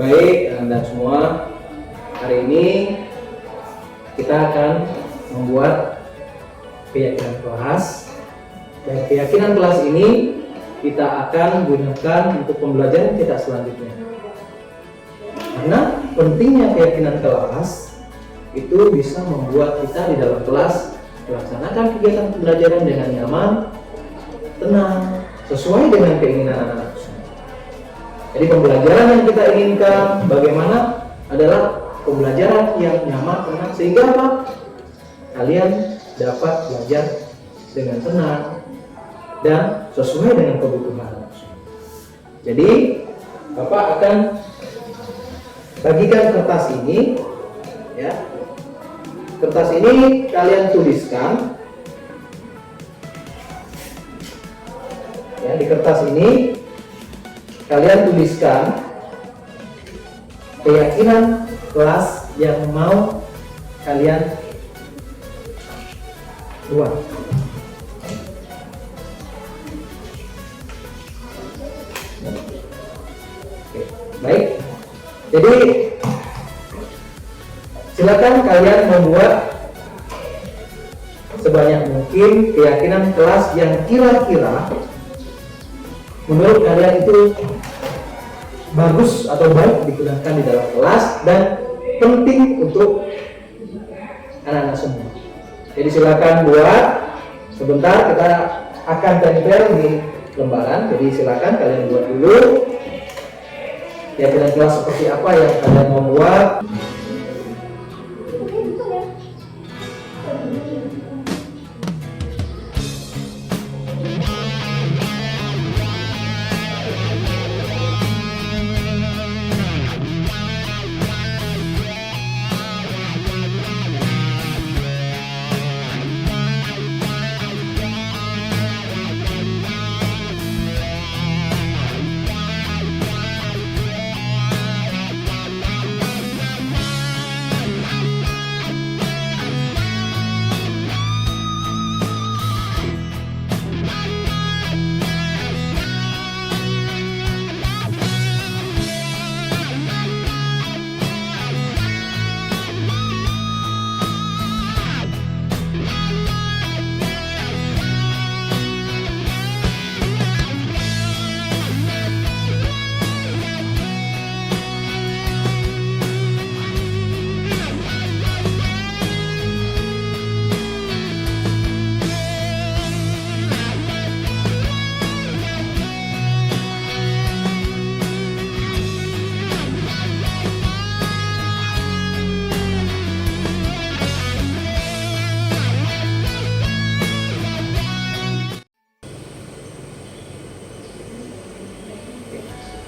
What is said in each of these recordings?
Baik, Anda semua, hari ini kita akan membuat keyakinan kelas, dan keyakinan kelas ini kita akan gunakan untuk pembelajaran kita selanjutnya. Karena pentingnya keyakinan kelas itu bisa membuat kita di dalam kelas melaksanakan kegiatan pembelajaran dengan nyaman, tenang, sesuai dengan keinginan anak-anak. Jadi pembelajaran yang kita inginkan bagaimana adalah pembelajaran yang nyaman, tenang, sehingga apa? Kalian dapat belajar dengan tenang dan sesuai dengan kebutuhan. Jadi Bapak akan bagikan kertas ini, ya. Kertas ini kalian tuliskan, ya. Di kertas ini kalian tuliskan keyakinan kelas yang mau kalian buat. Oke, baik. Jadi silakan kalian membuat sebanyak mungkin keyakinan kelas yang kira-kira menurut kalian itu bagus atau baik digunakan di dalam kelas dan penting untuk anak-anak semua. Jadi silakan buat, sebentar kita akan tempel di lembaran. Jadi silakan kalian buat dulu keyakinan kelas seperti apa yang kalian mau buat.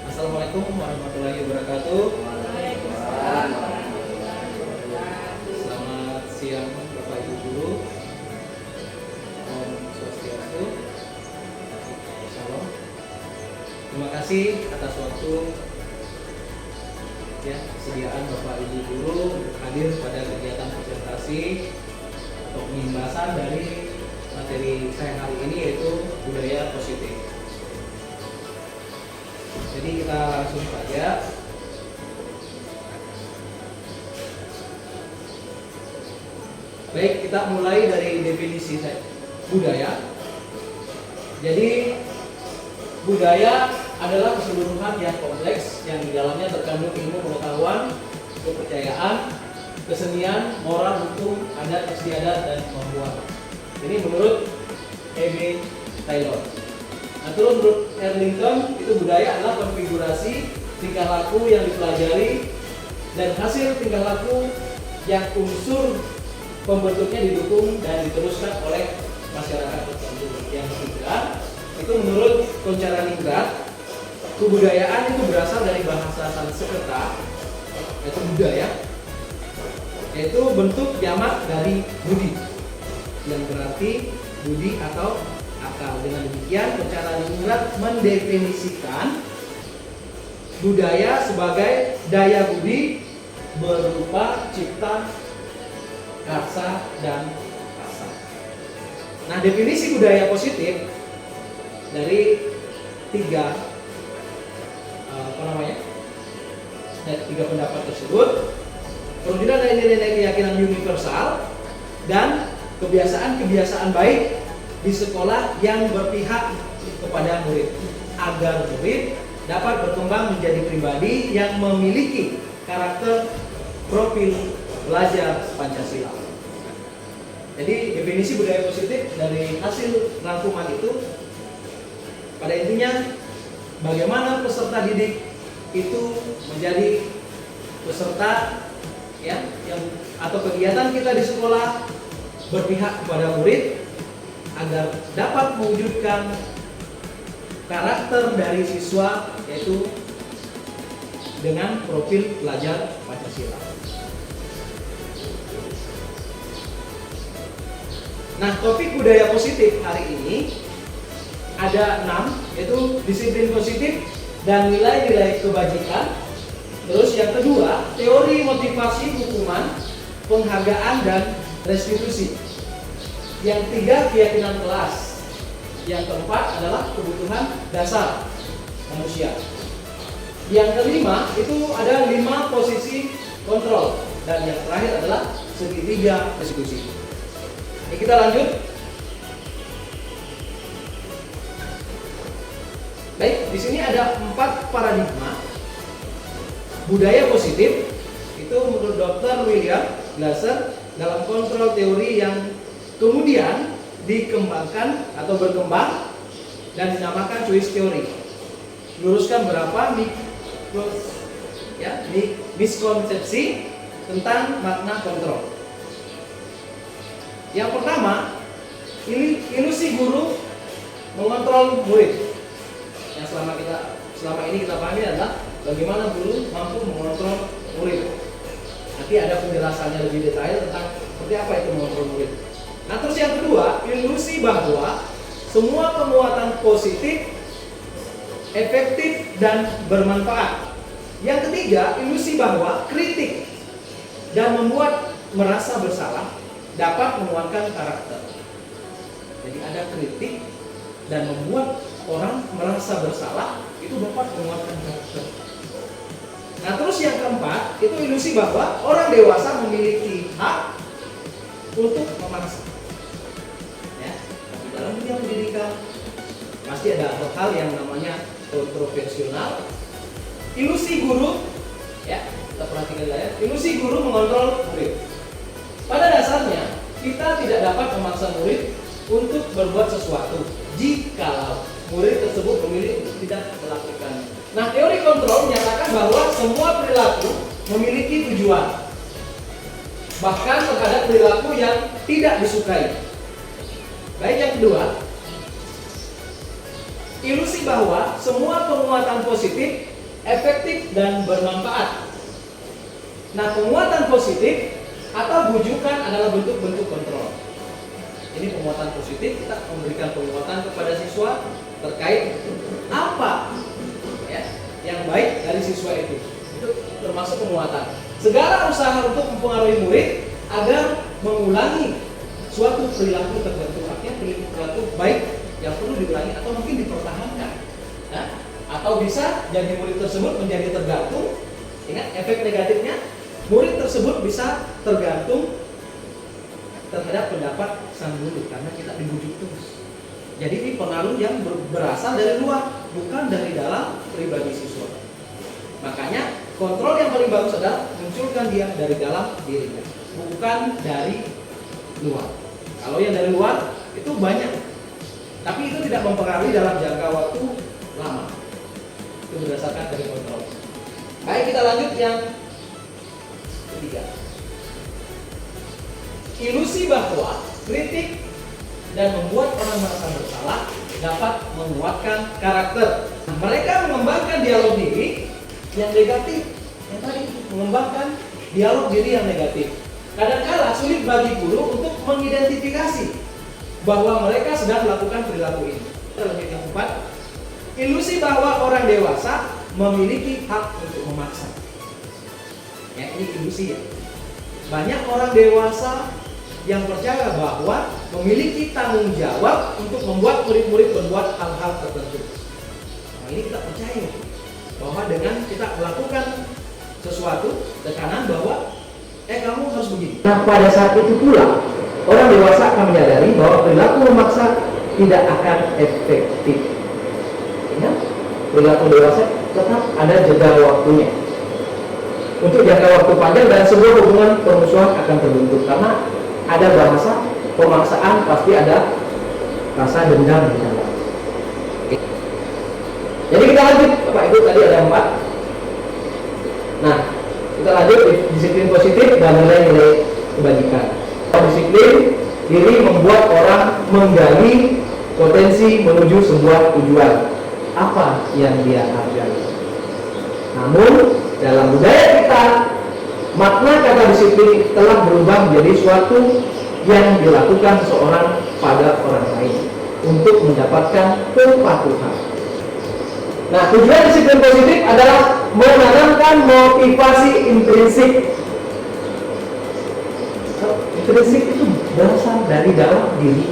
Assalamualaikum warahmatullahi wabarakatuh. Selamat siang Bapak Ibu Guru. Om Swastiastu. Shalom. Terima kasih atas waktu kesediaan Bapak Ibu Guru untuk hadir pada kegiatan presentasi atau pembahasan dari materi saya hari ini, yaitu budaya positif. Jadi kita langsung saja. Baik, kita mulai dari definisi budaya. Jadi budaya adalah keseluruhan yang kompleks yang di dalamnya terkandung ilmu pengetahuan, kepercayaan, kesenian, moral, hukum, adat, istiadat, dan kemampuan. Ini menurut E.B. Taylor. Nah, terus menurut Erlington, itu budaya adalah konfigurasi tingkah laku yang dipelajari dan hasil tingkah laku yang unsur pembentuknya didukung dan diteruskan oleh masyarakat tertentu. Yang ketiga, itu menurut Koncaraningrat, kebudayaan itu berasal dari bahasa Sanskerta, yaitu budaya, yaitu bentuk jamak dari budi, yang berarti budi atau akal. Dengan demikian, Koncaraningrat mendefinisikan budaya sebagai daya budi berupa cipta, karsa, dan rasa. Nah, definisi budaya positif dari tiga tiga pendapat tersebut, perwujudan dari nilai-nilai keyakinan universal dan kebiasaan-kebiasaan baik di sekolah yang berpihak kepada murid, agar murid dapat berkembang menjadi pribadi yang memiliki karakter profil belajar Pancasila. Jadi definisi budaya positif dari hasil rangkuman itu pada intinya bagaimana peserta didik itu menjadi peserta ya yang atau kegiatan kita di sekolah berpihak kepada murid agar dapat mewujudkan karakter dari siswa, yaitu dengan profil belajar Pancasila. Nah, topik budaya positif hari ini ada 6, yaitu disiplin positif dan nilai-nilai kebajikan. Terus yang kedua, teori motivasi hukuman, penghargaan dan restitusi. Yang tiga, keyakinan kelas. Yang keempat adalah kebutuhan dasar manusia. Yang kelima itu ada 5 posisi kontrol, dan yang terakhir adalah segitiga restitusi. Ini kita lanjut. Baik, di sini ada 4 paradigma budaya positif. Itu menurut Dr. William Glasser dalam kontrol teori yang kemudian dikembangkan atau berkembang dan dinamakan choice theory. Luruskan berapa miskonsepsi tentang makna kontrol. Yang pertama, ilusi guru mengontrol murid. Yang selama ini kita pahami adalah bagaimana guru mampu mengontrol murid. Nanti ada penjelasannya lebih detail tentang seperti apa itu mengontrol murid. Nah, terus yang kedua, ilusi bahwa semua penguatan positif, efektif dan bermanfaat. Yang ketiga, ilusi bahwa kritik dan membuat merasa bersalah dapat menguatkan karakter. Jadi ada kritik dan membuat orang merasa bersalah itu dapat menguatkan karakter. Nah, terus yang keempat, itu ilusi bahwa orang dewasa memiliki hak untuk memaksa. Ya, tapi dalam dunia pendidikan pasti ada hal yang namanya kontroversial. Ilusi guru, ya, kita perhatikan ya, ilusi guru mengontrol murid. Pada dasarnya, kita tidak dapat memaksa murid untuk berbuat sesuatu jikalau murid tersebut memilih untuk tidak melakukannya. Nah, teori kontrol menyatakan bahwa semua perilaku memiliki tujuan, bahkan terhadap perilaku yang tidak disukai. Baik, yang kedua, ilusi bahwa semua penguatan positif, efektif dan bermanfaat. Nah, penguatan positif atau bujukan adalah bentuk-bentuk kontrol. Ini penguatan positif, kita memberikan penguatan kepada siswa terkait apa ya yang baik dari siswa itu termasuk penguatan. Segala usaha untuk mempengaruhi murid agar mengulangi suatu perilaku tertentu, artinya perilaku baik yang perlu diulangi atau mungkin dipertahankan, nah, atau bisa jadi murid tersebut menjadi tergantung. Ingat, efek negatifnya murid tersebut bisa tergantung terhadap pendapat sang guru karena kita dibujuk terus. Jadi ini pengaruh yang berasal dari luar, bukan dari dalam pribadi siswa. Makanya kontrol yang paling bagus adalah munculkan dia dari dalam dirinya, bukan dari luar. Kalau yang dari luar itu banyak, tapi itu tidak mempengaruhi dalam jangka waktu lama. Itu berdasarkan dari kontrol. Baik, kita lanjut yang ketiga. Ilusi bahwa kritik dan membuat orang merasa bersalah dapat menguatkan karakter. Mereka mengembangkan dialog diri yang negatif. Yang tadi mengembangkan dialog diri yang negatif. Kadang-kala sulit bagi guru untuk mengidentifikasi bahwa mereka sedang melakukan perilaku ini. Terlebih yang keempat, ilusi bahwa orang dewasa memiliki hak untuk memaksa. Ya, ini ilusi ya. Banyak orang dewasa yang percaya bahwa memiliki tanggung jawab untuk membuat murid-murid berbuat hal-hal tertentu. Nah, ini kita percaya bahwa dengan kita melakukan sesuatu tekanan bahwa kamu harus begini. Nah, pada saat itu pula orang dewasa akan menyadari bahwa perilaku memaksa tidak akan efektif. Ingat, perilaku dewasa tetap ada jeda waktunya. Untuk jangka waktu panjang dan sebuah hubungan permusuhan akan terbentuk karena ada bahasa pemaksaan, pasti ada rasa dendam di dalam. Jadi kita lanjut, Bapak Ibu, tadi ada 4. Nah, kita lanjut disiplin positif dan nilai-nilai kebajikan. Disiplin diri membuat orang menggali potensi menuju sebuah tujuan apa yang dia hargai. Namun dalam budaya kita, makna kata disiplin telah berubah menjadi suatu yang dilakukan seseorang pada orang lain untuk mendapatkan kepatuhan. Nah, tujuan disiplin positif adalah menanamkan motivasi intrinsik. Intrinsik itu berasal dari dalam diri,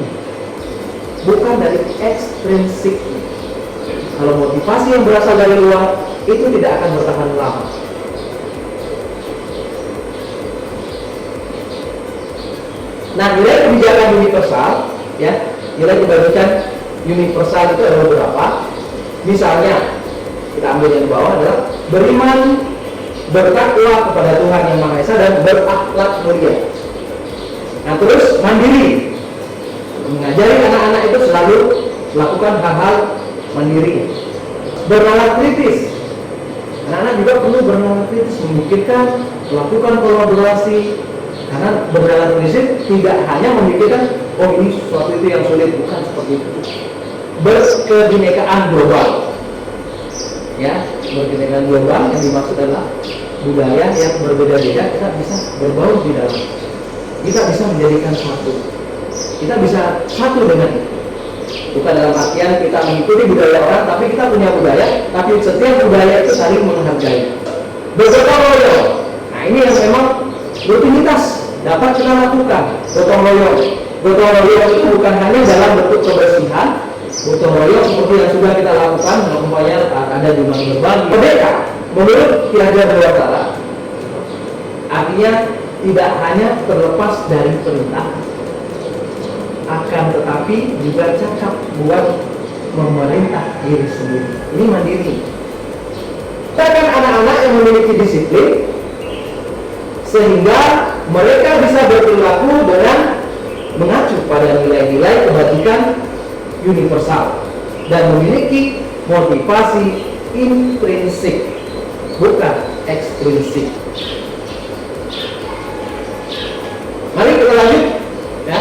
bukan dari ekstrinsik. Kalau motivasi yang berasal dari luar, itu tidak akan bertahan lama. Nah, nilai kebijakan universal, ya, nilai kebajikan universal itu ada beberapa. Misalnya, kita ambil yang di bawah adalah beriman, bertakwa kepada Tuhan Yang Maha Esa dan berakhlak mulia. Nah, terus mandiri, mengajari anak-anak itu selalu melakukan hal-hal mandiri. Bernalar kritis, anak-anak juga perlu bernalar kritis, memikirkan, melakukan kolaborasi. Karena bernalar kritis tidak hanya memikirkan, oh ini sesuatu itu yang sulit, bukan seperti itu. Berkebinekaan global, ya, berkebinekaan global yang dimaksud adalah budaya yang berbeda-beda, kita bisa berbaur di dalam. Kita bisa menjadikan satu. Kita bisa satu dengan itu. Bukan dalam artian kita mengikuti budaya orang, tapi kita punya budaya, tapi setiap budaya itu saling menghargai. Bergotong royong. Nah, ini yang memang rutinitas dapat kita lakukan. Gotong royong. Gotong royong itu bukan hanya dalam bentuk kebersihan. Gotong royong seperti yang sudah kita lakukan, umpamanya ada di mana berbagi. Merdeka, menurut Ki Hajar Dewantara, artinya tidak hanya terlepas dari perintah, akan tetapi juga cakap buat memerintah diri sendiri. Ini mandiri. Bahkan anak-anak yang memiliki disiplin, sehingga mereka bisa berperilaku dengan mengacu pada nilai-nilai kebajikan universal dan memiliki motivasi intrinsik, bukan ekstrinsik. Mari kita lanjut, ya.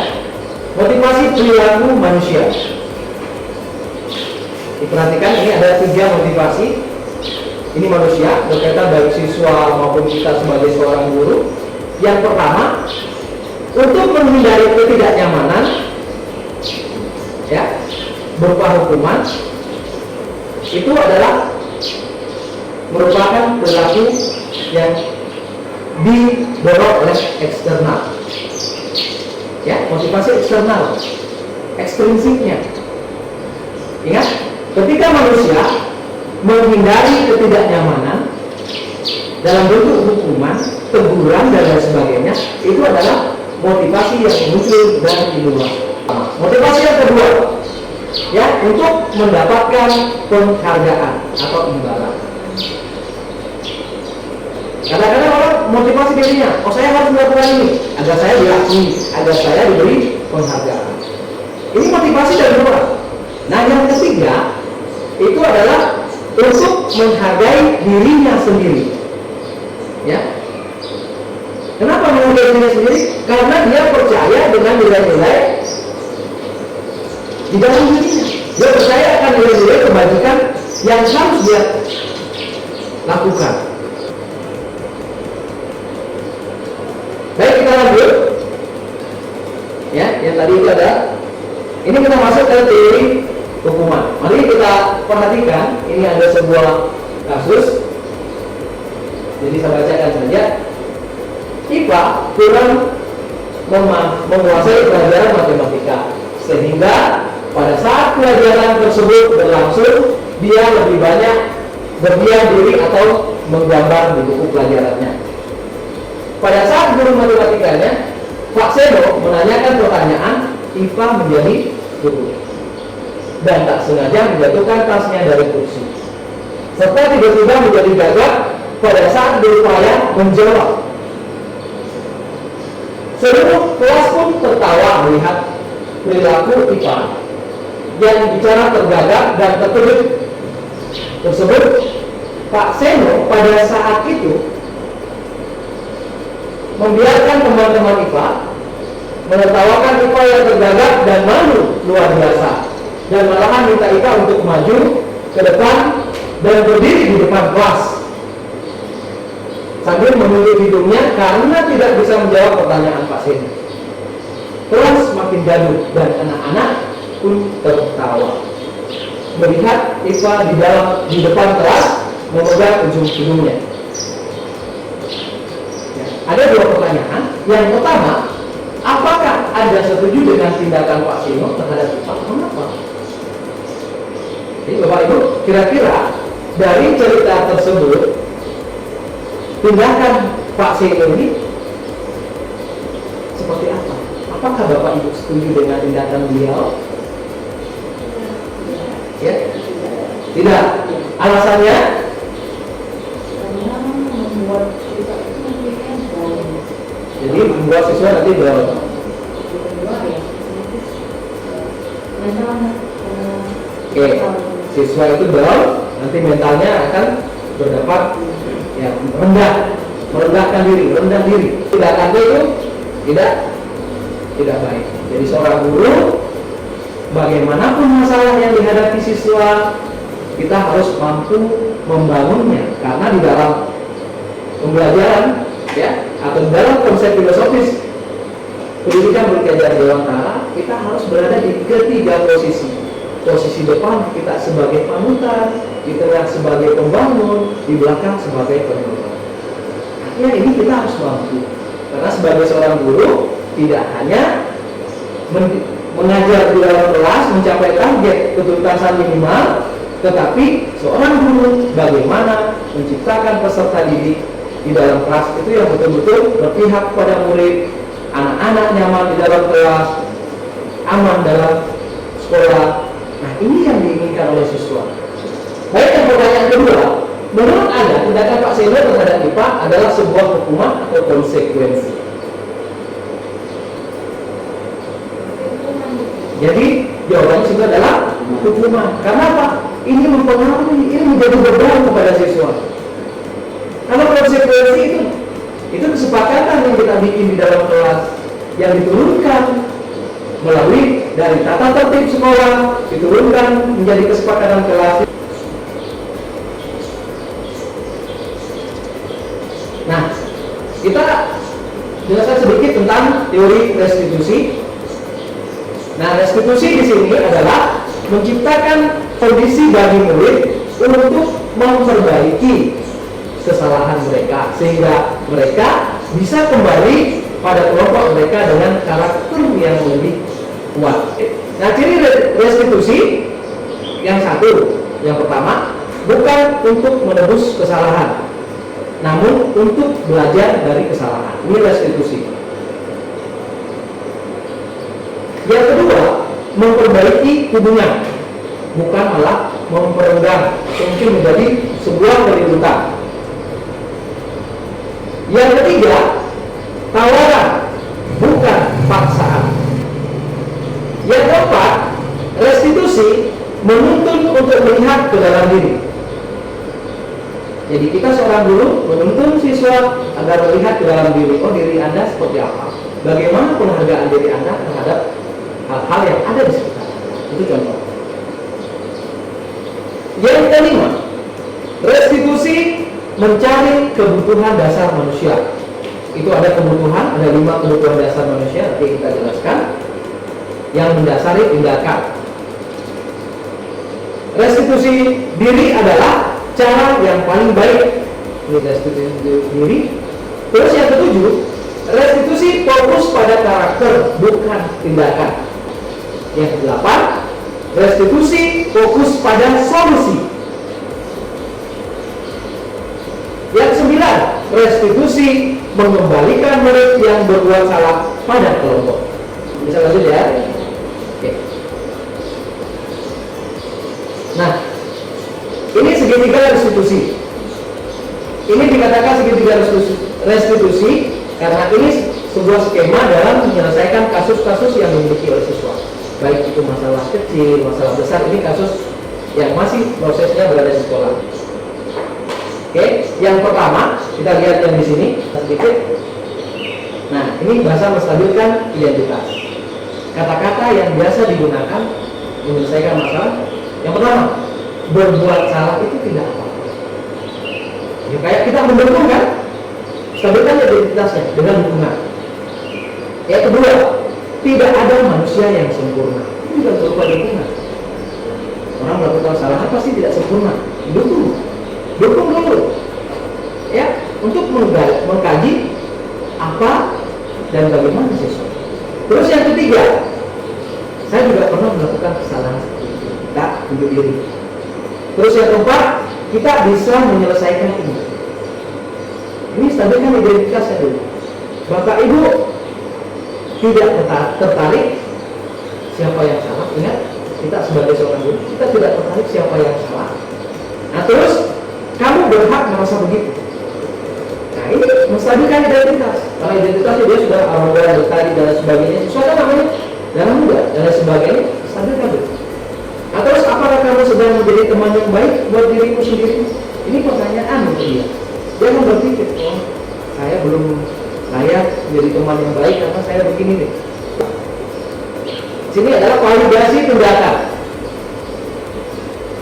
Motivasi perilaku manusia. Diperhatikan, ini ada 3 motivasi. Ini manusia, berkaitan baik siswa maupun kita sebagai seorang guru. Yang pertama, untuk menghindari ketidaknyamanan, ya, berupa hukuman, itu adalah merupakan perilaku yang didorong oleh eksternal. Ya, motivasi eksternal, ekstrinsiknya. Ingat, ketika manusia menghindari ketidaknyamanan dalam bentuk hukuman, teguran dan lain sebagainya, itu adalah motivasi yang muncul dari luar. Motivasi yang kedua, ya, untuk mendapatkan penghargaan atau imbalan. Kadang-kadang orang motivasi dirinya, oh saya harus melakukan ini agar saya diakui, agar saya diberi penghargaan. Ini motivasi dari luar. Nah, yang ketiga itu adalah untuk menghargai dirinya sendiri. Ya. Kenapa menghargai dirinya sendiri? Karena dia percaya dengan nilai-nilai di dalam dirinya. Dia percaya akan nilai-nilai kebajikan yang harus dia lakukan. Baik, kita lanjut. Ya, yang tadi itu ada. Ini kita masuk ke teori hukuman. Mari kita perhatikan. Ini ada sebuah kasus. Jadi saya bacakan saja. IPA kurang menguasai pelajaran matematika, sehingga pada saat pelajaran tersebut berlangsung, dia lebih banyak berdiam diri atau menggambar di buku pelajarannya. Pada saat guru matematikanya, Pak Seno menanyakan pertanyaan, IPA menjadi guru dan tak sengaja menjatuhkan tasnya dari kursi, serta tiba-tiba menjadi gagap pada saat berupaya menjawab. Seluruh kelas pun tertawa melihat perilaku IPA yang bicara tergagap dan terkejut tersebut. Pak Seno pada saat itu membiarkan teman-teman IPA menertawakan IPA yang tergagap dan malu luar biasa, dan malahan minta IPA untuk maju ke depan dan berdiri di depan kelas sambil menunjuk hidungnya karena tidak bisa menjawab pertanyaan Pak Seno. Kelas makin gaduh dan anak-anak pun tertawa melihat IPA di depan kelas memegang ujung hidungnya. Ada dua pertanyaan. Yang pertama, apakah Anda setuju dengan tindakan Pak Seno terhadap IPA? Mengapa? Jadi Bapak Ibu, kira-kira dari cerita tersebut, tindakan Pak Seno ini seperti apa? Apakah Bapak Ibu setuju dengan tindakan beliau? Ya? Tidak. Alasannya? Jadi membuat siswa nanti Oke, siswa itu down, nanti mentalnya akan berdapat ya merendahkan diri, rendah diri. Tindakannya itu tidak baik. Jadi seorang guru, bagaimanapun masalah yang dihadapi siswa, kita harus mampu membangunnya, karena di dalam pembelajaran ya atau dalam konsep filosofis pendidikan berkeadilan dewantara, kita harus berada di ketiga posisi depan kita sebagai panutan, di tengah sebagai pembangun, di belakang sebagai penolong. Ya, ini kita harus mampu, karena sebagai seorang guru tidak hanya mengajar di dalam kelas mencapai target ketuntasan minimal, tetapi seorang guru bagaimana menciptakan peserta didik di dalam kelas itu yang betul-betul berpihak pada murid, anak-anak nyaman di dalam kelas, aman dalam sekolah. Nah, ini yang diinginkan oleh siswa. Baik, yang pertanyaan kedua, menurut Anda tindakan Pak Seno terhadap IPA adalah sebuah hukuman atau konsekuensi? Jadi jawabannya itu adalah hukuman. Karena apa? Ini mempengaruhi, ini menjadi beban kepada siswa. Kalau konsekuensi itu kesepakatan yang kita bikin di dalam kelas, yang diturunkan melalui dari tata tertib sekolah, diturunkan menjadi kesepakatan kelas. Nah, kita jelaskan sedikit tentang teori restitusi. Nah, restitusi di sini adalah menciptakan kondisi bagi murid untuk memperbaiki kesalahan mereka, sehingga mereka bisa kembali pada kelompok mereka dengan karakter yang lebih kuat. Nah, ciri restitusi yang pertama, bukan untuk menebus kesalahan, namun untuk belajar dari kesalahan. Ini restitusi. Yang kedua, memperbaiki hubungan, bukan malah memperenggang atau mungkin menjadi sebuah keributan. Yang ketiga, tawaran, bukan paksaan. Yang keempat, restitusi menuntun untuk melihat ke dalam diri. Jadi kita seorang guru menuntun siswa agar melihat ke dalam diri. Oh, diri Anda seperti apa? Bagaimana penghargaan diri Anda terhadap hal-hal yang ada di sekitar. Itu contoh. Yang kelima, restitusi mencari kebutuhan dasar manusia. Itu ada kebutuhan, ada 5 kebutuhan dasar manusia, nanti kita jelaskan, yang mendasari tindakan. Restitusi diri adalah cara yang paling baik. Ini restitusi diri. Terus yang ketujuh, restitusi fokus pada karakter, bukan tindakan. Yang kedelapan, restitusi fokus pada solusi. restitusi mengembalikan murid yang berbuat salah pada kelompok. Bisa lanjut ya? Oke. Nah, ini segitiga restitusi. Ini dikatakan segitiga restitusi karena ini sebuah skema dalam menyelesaikan kasus-kasus yang dimiliki oleh siswa. Baik itu masalah kecil, masalah besar, ini kasus yang masih prosesnya berada di sekolah. Oke, yang pertama kita lihat yang di sini sedikit. Nah, ini bahasa menstabilkan identitas. Kata-kata yang biasa digunakan menyelesaikan masalah. Yang pertama, berbuat salah itu tidak apa-apa. Ya, kayak kita mendukung kan? Stabilkan identitasnya dengan dukungan. Yang kedua, tidak ada manusia yang sempurna. Ini juga berupa dukungan. Orang melakukan kesalahan pasti tidak sempurna. Dukung dulu, ya, untuk mengkaji apa dan bagaimana sesuatu. Terus yang ketiga, saya juga pernah melakukan kesalahan seperti itu. Kita tunjuk diri. Terus yang keempat, kita bisa menyelesaikan ini. Ini stabilkan identitasnya dulu. Bapak Ibu tidak tertarik siapa yang salah. Ingat, kita sebagai seorang guru, kita tidak tertarik siapa yang salah. Nah, terus kamu berhak merasa begitu. Nah, ini menstabilkan identitas. Karena identitasnya dia sudah arogan, tadi dan sebagainya. Sesuatu namanya darah muda dan sebagainya, stabilkan dulu. Nah, terus apakah kamu sedang menjadi teman yang baik buat dirimu sendiri? Ini pertanyaan untuk dia. Jangan berpikir, oh, saya belum layak menjadi teman yang baik karena saya begini nih. Sini adalah validasi tindakan.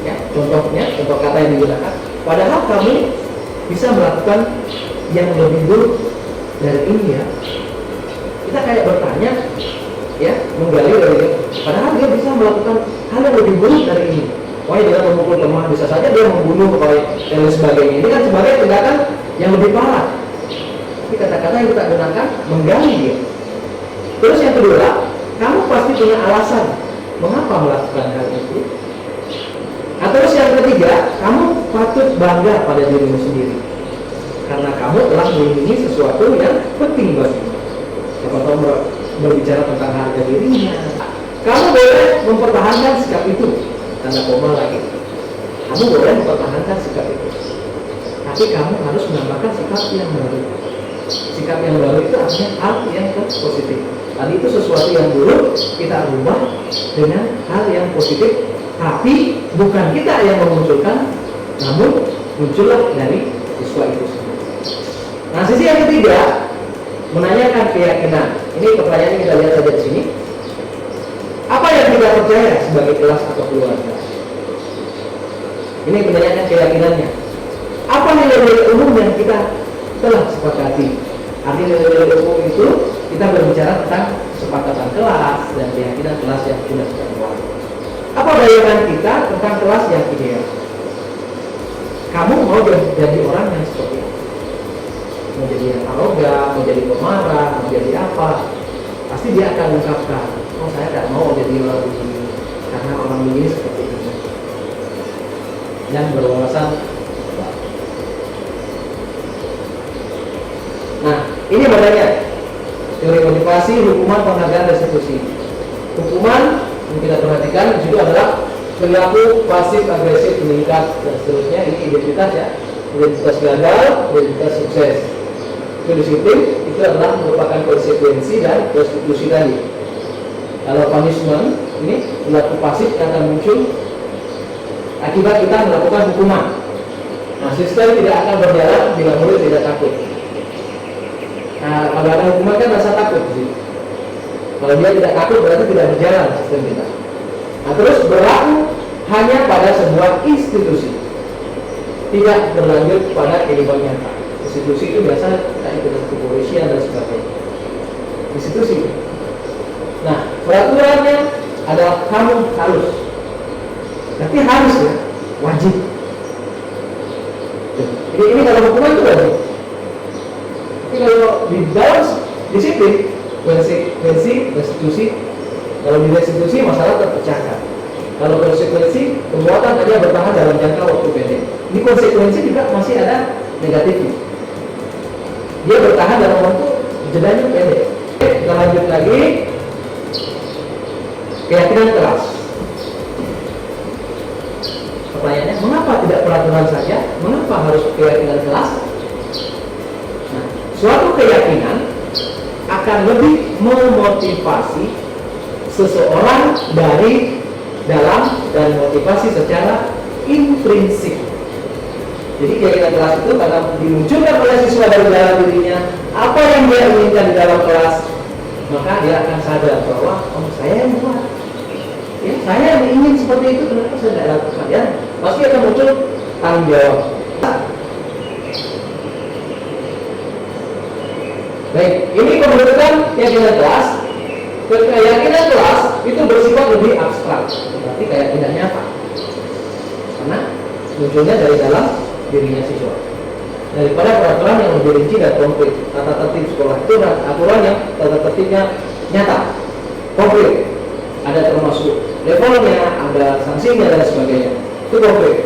Ya, contohnya, contoh kata yang digunakan. Padahal kamu bisa melakukan yang lebih buruk dari ini ya. Kita kayak bertanya, ya, menggali dari dia. Padahal dia bisa melakukan hal yang lebih buruk dari ini. Wah, dia memukul teman, bisa saja dia membunuh dan lain sebagainya. Ini kan sebagai tindakan yang lebih parah. Ini kata-kata yang kita gunakan menggali dia. Terus yang kedua, kamu pasti punya alasan mengapa melakukan hal itu. Nah, terus yang ketiga, kamu patut bangga pada dirimu sendiri karena kamu telah melindungi sesuatu yang penting bagimu. Siapa tahu berbicara tentang harga dirinya, kamu boleh mempertahankan sikap itu. Tanda koma lagi, kamu boleh mempertahankan sikap itu, tapi kamu harus menambahkan sikap yang baru. Sikap yang baru itu artinya hal yang positif. Tadi itu sesuatu yang buruk kita ubah dengan hal yang positif, tapi bukan kita yang memunculkan, namun muncullah dari siswa itu sendiri. Nah, sisi yang ketiga menanyakan keyakinan. Ini pertanyaan yang kita lihat saja di sini. Apa yang kita percaya sebagai kelas atau keluarga? Ini menanyakan keyakinannya. Apa nilai-nilai umum yang kita telah sepakati? Artinya nilai-nilai umum itu kita berbicara tentang kesepakatan kelas dan keyakinan kelas yang sudah kita buat. Apa bayangan kita tentang kelas yang ideal? Kamu mau jadi orang yang seperti apa? Mau jadi yang arogan, mau jadi pemarah, mau jadi apa? Pasti dia akan mengungkapkan, oh saya tidak mau jadi orang begini karena orang begini seperti ini. Yang berwawasan. Nah, ini badannya teori motivasi, hukuman, penghargaan, restitusi. Hukuman yang kita perhatikan di situ adalah perilaku pasif, agresif, meningkat dan seterusnya. Ini identitas ya, identitas gagal, identitas sukses. Itu disiplin itu adalah merupakan konsekuensi dan restitusi tadi. Kalau punishment ini perilaku pasif yang akan muncul akibat kita melakukan hukuman. Nah, sistem tidak akan berjalan bila murid tidak takut. Nah, kalau ada hukuman kan rasa takut sih. Kalau dia tidak takut berarti tidak berjalan sistem kita. Nah, terus berlaku hanya pada sebuah institusi, tidak berlanjut pada kehidupan nyata. Institusi itu biasa kayak kepolisian dan sebagainya. Institusi. Nah, peraturannya adalah kamu harus. Tapi harus ya, wajib. Ini kalau hukuman itu wajib. Tapi kalau di dalam disiplin, konsekuensi, restitusi, kalau di restitusi masalah terpecahkan. Kalau konsekuensi, perbuatan hanya bertahan dalam jangka waktu pendek. Ini konsekuensi juga masih ada negatifnya. dia bertahan dalam waktu jedanya pendek. Kita lanjut lagi, keyakinan kelas. Pertanyaannya, mengapa tidak peraturan saja? Mengapa harus keyakinan kelas? Nah, suatu keyakinan akan lebih memotivasi seseorang dari dalam dan motivasi secara intrinsik. Jadi keyakinan kelas itu karena dimunculkan oleh siswa dari dalam dirinya, apa yang dia inginkan di dalam kelas, maka dia akan sadar bahwa saya yang buat, ya, saya yang ingin seperti itu, kenapa saya tidak lakukan? Ya, pasti akan muncul tanggung jawab. Baik, ini pembentukan keyakinan kelas. Keyakinan kelas itu bersifat lebih abstrak, berarti kayak tidak nyata, karena munculnya dari dalam dirinya siswa. Daripada peraturan yang lebih rinci dan konkret, tata tertib sekolah itu aturan yang tata tertibnya nyata, konkret, ada termasuk levelnya, ada sanksinya dan sebagainya, itu konkret.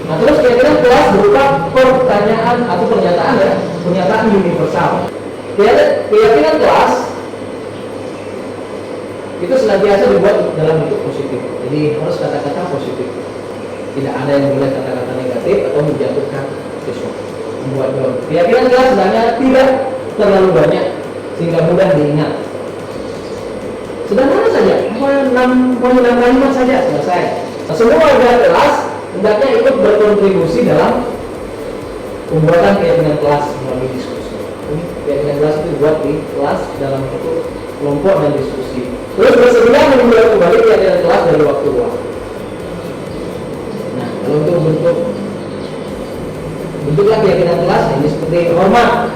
Nah, terus keyakinan kelas berupa pertanyaan atau pernyataan, ya, pernyataan universal. Keyakinan kelas itu senantiasa dibuat dalam bentuk positif, jadi harus kata-kata positif, tidak ada yang boleh kata-kata negatif atau menjatuhkan siswa, membuat down. Keyakinan kelas sebenarnya tidak terlalu banyak sehingga mudah diingat. Sederhana saja, 6 kalimat saja selesai. Nah, semua warga kelas hendaknya ikut berkontribusi dalam pembuatan keyakinan kelas melalui diskusi. Keyakinan kelas itu dibuat di kelas dalam bentuk kelompok dan diskusi. Terus bersedia mengulang kembali keyakinan kelas dari waktu ke waktu. Nah, kalau untuk bentuklah keyakinan kelas ini seperti hormat.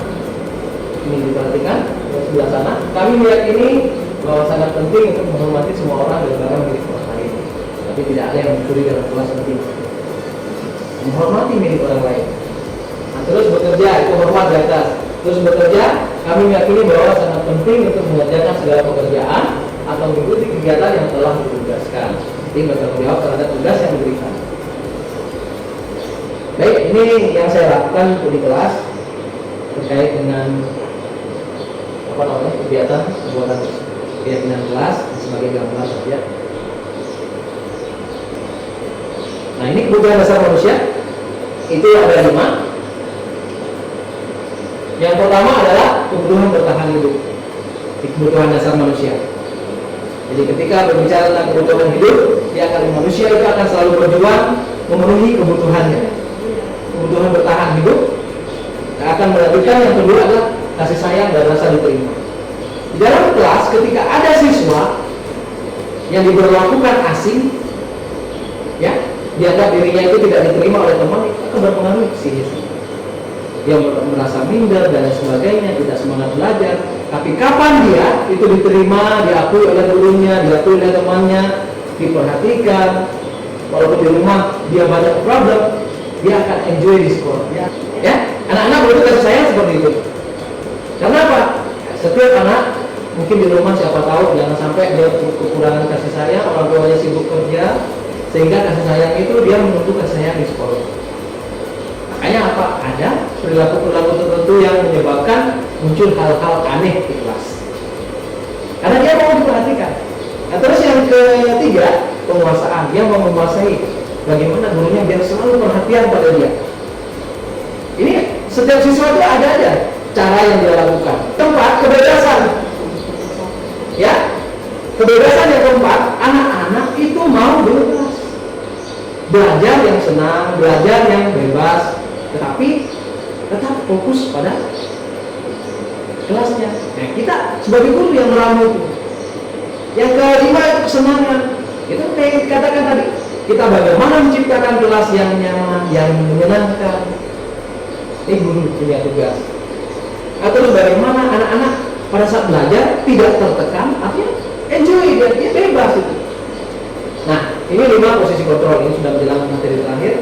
Ini diperhatikan di sebelah sana. Kami meyakini bahwa sangat penting untuk menghormati semua orang dan barang milik orang lain. Tapi tidak ada yang mencuri dalam kelas penting. Menghormati milik orang lain. Nah, terus bekerja itu hormat di atas. Terus bekerja, kami meyakini bahwa sangat penting untuk mengerjakan segala pekerjaan atau mengikuti kegiatan yang telah ditugaskan. Jadi bertanggung jawab terhadap tugas yang diberikan. Baik, ini yang saya lakukan di kelas terkait dengan kegiatan pembuatan keyakinan kelas sebagai gambaran saja. Nah, ini kebutuhan dasar manusia itu ada 5. Yang pertama adalah kebutuhan bertahan hidup, kebutuhan dasar manusia. Jadi ketika berbicara tentang kebutuhan hidup, manusia itu akan selalu berjuang memenuhi kebutuhannya. Kebutuhan bertahan hidup akan melanjutkan. Yang kedua adalah kasih sayang dan rasa diterima. Di dalam kelas, ketika ada siswa yang diberlakukan asing, ya, dianggap dirinya itu tidak diterima oleh teman, itu akan berpengaruh ke siswa. Dia merasa minder dan sebagainya, tidak semangat belajar. Tapi kapan dia itu diterima, diakui oleh gurunya, diakui oleh temannya, diperhatikan, walaupun di rumah dia banyak problem, dia akan enjoy di sekolah. Ya, anak-anak butuh kasih sayang seperti itu. Karena apa? Setiap anak mungkin di rumah siapa tahu jangan sampai dia kekurangan kasih sayang, orang tuanya sibuk kerja, sehingga kasih sayang itu dia menuntut kasih sayang di sekolah. Makanya apa? Ada perilaku-perilaku tertentu yang menyebabkan muncul hal-hal aneh di kelas. Karena dia mau diperhatikan. Nah, terus yang ketiga, penguasaan. Dia mau menguasai bagaimana gurunya biar selalu perhatian pada dia. Ini setiap siswa itu ada aja cara yang dia lakukan. Tempat kebebasan. Ya, kebebasan yang keempat, anak-anak itu mau bebas. Belajar yang senang, belajar yang bebas, tetapi tetap fokus pada kelasnya. Nah, kita sebagai guru yang meramu itu. Yang kelima itu kesenangan. Itu kayak katakan tadi, kita bagaimana menciptakan kelas yang nyaman, yang menyenangkan. Ini guru punya tugas. Atau bagaimana anak-anak pada saat belajar tidak tertekan, artinya enjoy, dia bebas itu. Nah, ini 5 posisi kontrol. Ini sudah menjelaskan materi terakhir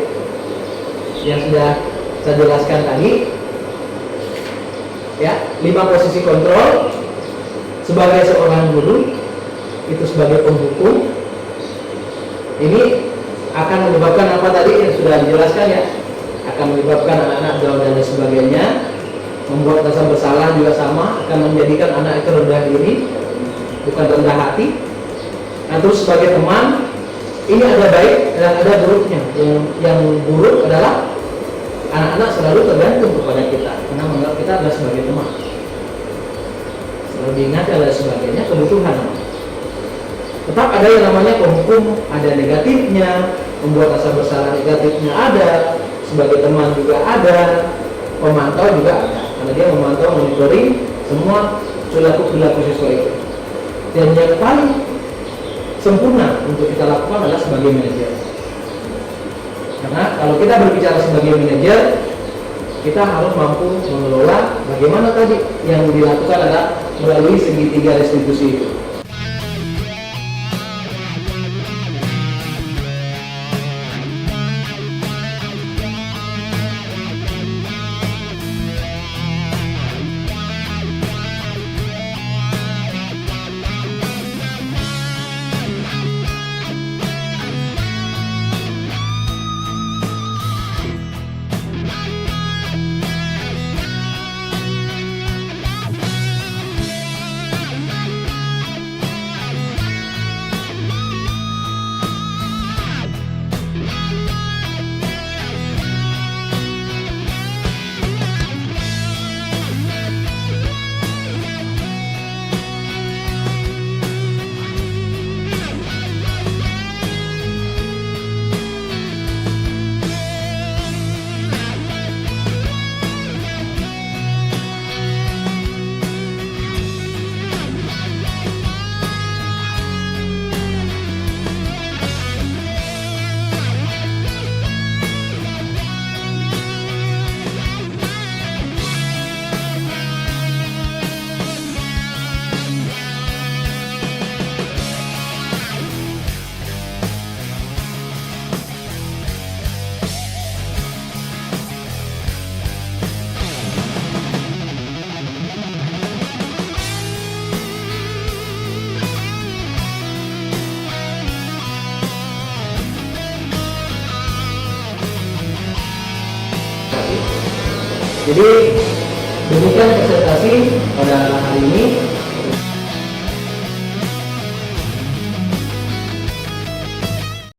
yang sudah saya jelaskan tadi. Ya, 5 posisi kontrol sebagai seorang guru itu sebagai penghukum. Ini akan menyebabkan apa tadi yang sudah dijelaskan, ya, akan menyebabkan anak-anak jauh dan sebagainya. Membuat rasa bersalah juga sama, akan menjadikan anak itu rendah diri, bukan rendah hati. Nah, terus sebagai teman, ini ada baik dan ada buruknya. Yang buruk adalah anak-anak selalu tergantung kepada kita karena menganggap kita adalah sebagai teman. Selalu diingat dan sebagainya, kebutuhan. Tetap ada yang namanya penghukum, ada negatifnya, membuat rasa bersalah negatifnya ada, sebagai teman juga ada, pemantau juga ada. Karena dia memantau, monitoring semua perilaku siswa itu. Dan yang paling sempurna untuk kita lakukan adalah sebagai manajer. Karena kalau kita berbicara sebagai manajer, kita harus mampu mengelola bagaimana tadi yang dilakukan adalah melalui segitiga restitusi itu. Jadi demikian presentasi pada hari ini.